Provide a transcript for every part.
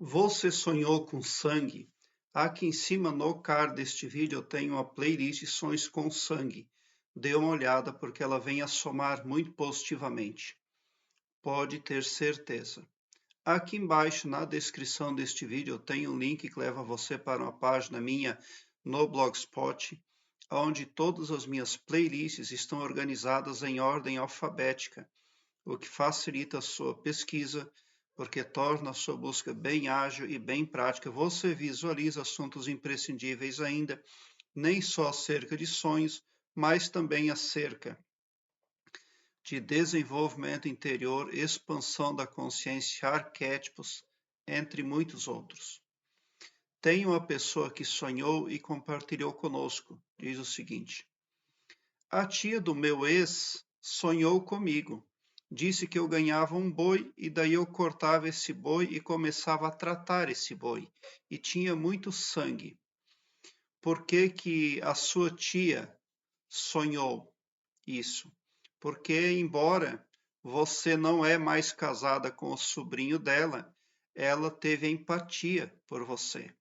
Você sonhou com sangue? Aqui em cima no card deste vídeo eu tenho uma playlist Sonhos com Sangue. Dê uma olhada porque ela vem a somar muito positivamente. Pode ter certeza. Aqui embaixo na descrição deste vídeo eu tenho um link que leva você para uma página minha no Blogspot, onde todas as minhas playlists estão organizadas em ordem alfabética, o que facilita a sua pesquisa, porque torna a sua busca bem ágil e bem prática. Você visualiza assuntos imprescindíveis ainda, nem só acerca de sonhos, mas também acerca de desenvolvimento interior, expansão da consciência, arquétipos, entre muitos outros. Tem uma pessoa que sonhou e compartilhou conosco. Diz o seguinte: a tia do meu ex sonhou comigo. Disse que eu ganhava um boi e daí eu cortava esse boi e começava a tratar esse boi. E tinha muito sangue. Por que que a sua tia sonhou isso? Porque, embora você não é mais casada com o sobrinho dela, ela teve empatia por você.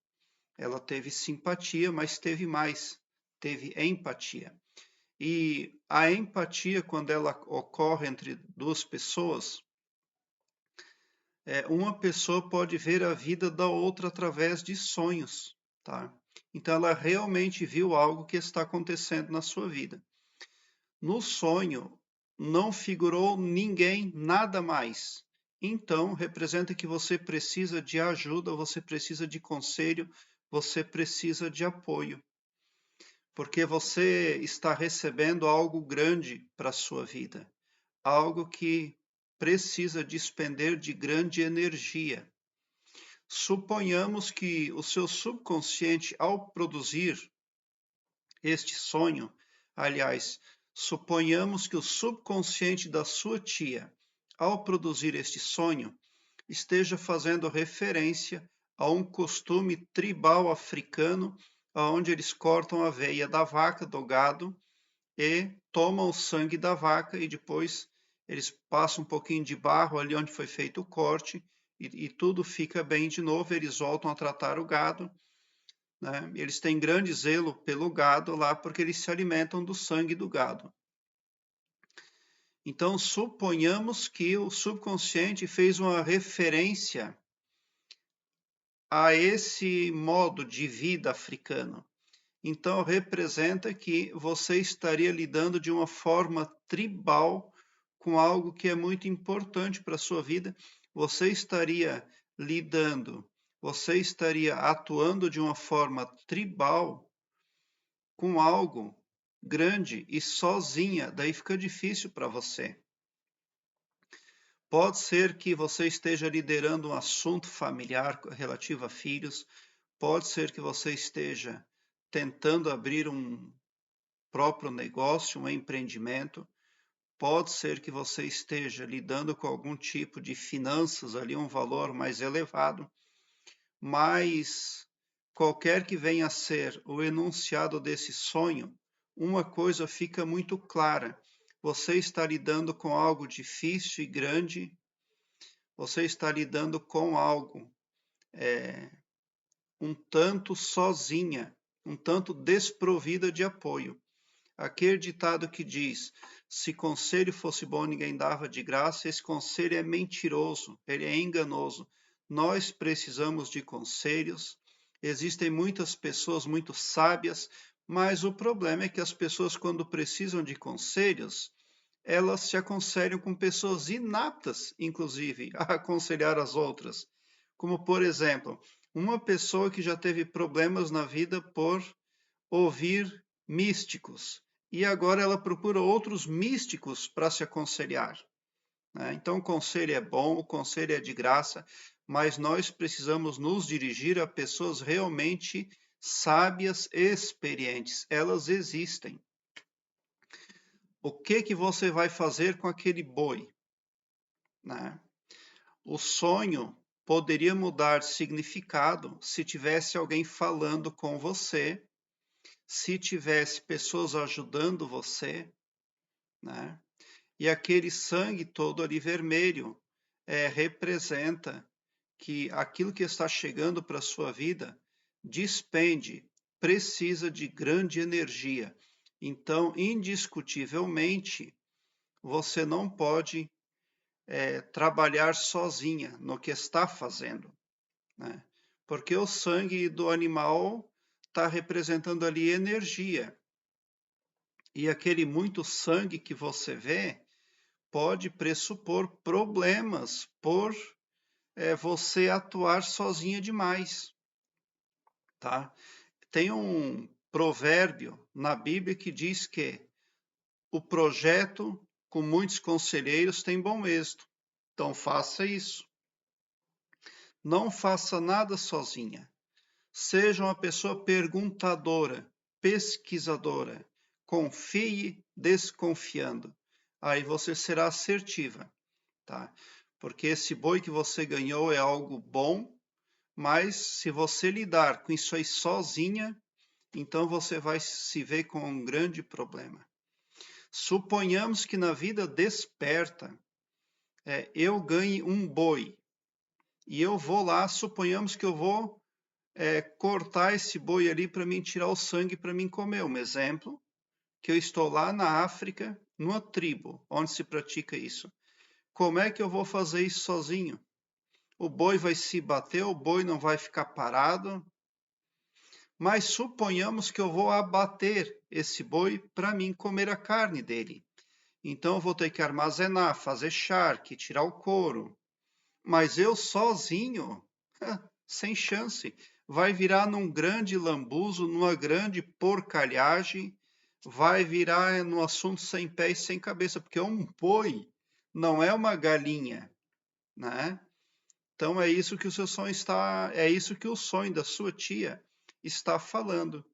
Ela teve simpatia, mas teve mais, teve empatia. E a empatia, quando ela ocorre entre duas pessoas, uma pessoa pode ver a vida da outra através de sonhos, tá? Então ela realmente viu algo que está acontecendo na sua vida. No sonho não figurou ninguém, nada mais. Então representa que você precisa de ajuda, você precisa de conselho, você precisa de apoio, porque você está recebendo algo grande para a sua vida, algo que precisa despender de grande energia. Suponhamos que o seu subconsciente, ao produzir este sonho, aliás, suponhamos que o subconsciente da sua tia, ao produzir este sonho, esteja fazendo referência a um costume tribal africano, onde eles cortam a veia da vaca, do gado, e tomam o sangue da vaca e depois eles passam um pouquinho de barro ali onde foi feito o corte e tudo fica bem de novo, eles voltam a tratar o gado, né? Eles têm grande zelo pelo gado lá porque eles se alimentam do sangue do gado. Então, suponhamos que o subconsciente fez uma referência a esse modo de vida africano. Então, representa que você estaria lidando de uma forma tribal com algo que é muito importante para a sua vida. Você estaria lidando, você estaria atuando de uma forma tribal com algo grande e sozinha, daí fica difícil para você. Pode ser que você esteja liderando um assunto familiar relativo a filhos, pode ser que você esteja tentando abrir um próprio negócio, um empreendimento, pode ser que você esteja lidando com algum tipo de finanças ali, um valor mais elevado, mas qualquer que venha a ser o enunciado desse sonho, uma coisa fica muito clara: você está lidando com algo difícil e grande, você está lidando com algo um tanto sozinha, um tanto desprovida de apoio. Aquele ditado que diz: se conselho fosse bom, ninguém dava de graça, esse conselho é mentiroso, ele é enganoso. Nós precisamos de conselhos. Existem muitas pessoas muito sábias, mas o problema é que as pessoas, quando precisam de conselhos, elas se aconselham com pessoas inaptas, inclusive, a aconselhar as outras. Como, por exemplo, uma pessoa que já teve problemas na vida por ouvir místicos e agora ela procura outros místicos para se aconselhar, né? Então, o conselho é bom, o conselho é de graça, mas nós precisamos nos dirigir a pessoas realmente sábias e experientes. Elas existem. O que que você vai fazer com aquele boi, né? O sonho poderia mudar de significado se tivesse alguém falando com você, se tivesse pessoas ajudando você, né? E aquele sangue todo ali vermelho representa que aquilo que está chegando para a sua vida precisa de grande energia. Então, indiscutivelmente, você não pode trabalhar sozinha no que está fazendo, né? Porque o sangue do animal está representando ali energia. E aquele muito sangue que você vê pode pressupor problemas por você atuar sozinha demais, tá? Tem um provérbio na Bíblia que diz que o projeto com muitos conselheiros tem bom êxito. Então faça isso. Não faça nada sozinha. Seja uma pessoa perguntadora, pesquisadora. Confie desconfiando. Aí você será assertiva, tá? Porque esse boi que você ganhou é algo bom, mas se você lidar com isso aí sozinha, então você vai se ver com um grande problema. Suponhamos que na vida desperta eu ganhe um boi e eu vou lá, suponhamos que eu vou cortar esse boi ali para mim tirar o sangue para mim comer. Um exemplo, que eu estou lá na África, numa tribo, onde se pratica isso. Como é que eu vou fazer isso sozinho? O boi vai se bater, o boi não vai ficar parado. Mas suponhamos que eu vou abater esse boi para mim comer a carne dele. Então eu vou ter que armazenar, fazer charque, tirar o couro. Mas eu sozinho, sem chance. Vai virar num grande lambuzo, numa grande porcalhagem, vai virar no assunto sem pé e sem cabeça, porque é um boi, não é uma galinha, né? Então é isso que o seu sonho está, é isso que o sonho da sua tia está falando,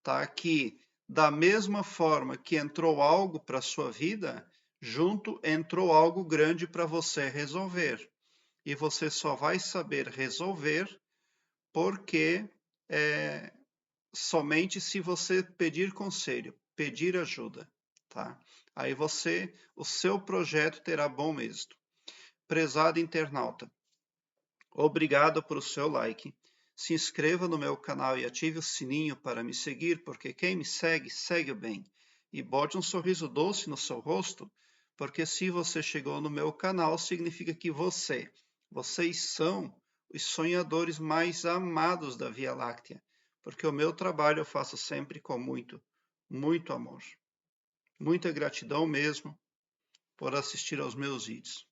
tá? Que da mesma forma que entrou algo para a sua vida, junto entrou algo grande para você resolver. E você só vai saber resolver porque somente se você pedir conselho, pedir ajuda, tá? Aí o seu projeto terá bom êxito. Prezado internauta, obrigado por o seu like. Se inscreva no meu canal e ative o sininho para me seguir, porque quem me segue, segue o bem. E bote um sorriso doce no seu rosto, porque se você chegou no meu canal, significa que vocês são os sonhadores mais amados da Via Láctea, porque o meu trabalho eu faço sempre com muito, muito amor. Muita gratidão mesmo por assistir aos meus vídeos.